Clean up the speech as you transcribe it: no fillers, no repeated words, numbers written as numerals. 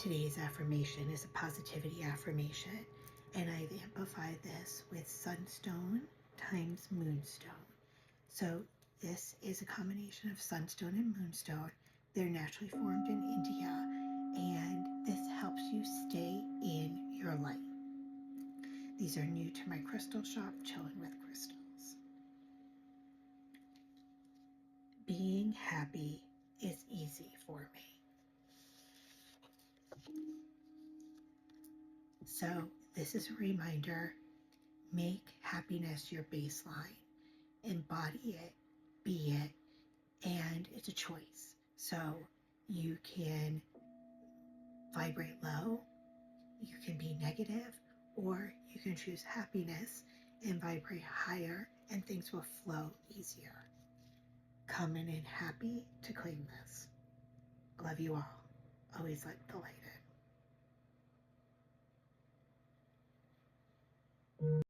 Today's affirmation is a positivity affirmation, and I've amplified this with sunstone times moonstone. So this is a combination of sunstone and moonstone. They're naturally formed in India, and this helps you stay in your light. These are new to my crystal shop, Chilling with Crystals. Being happy is easy for me. So this is a reminder, make happiness your baseline, embody it, be it, and it's a choice. So you can vibrate low, you can be negative, or you can choose happiness and vibrate higher, and things will flow easier. Coming in happy to claim this. Love you all. Always like the light.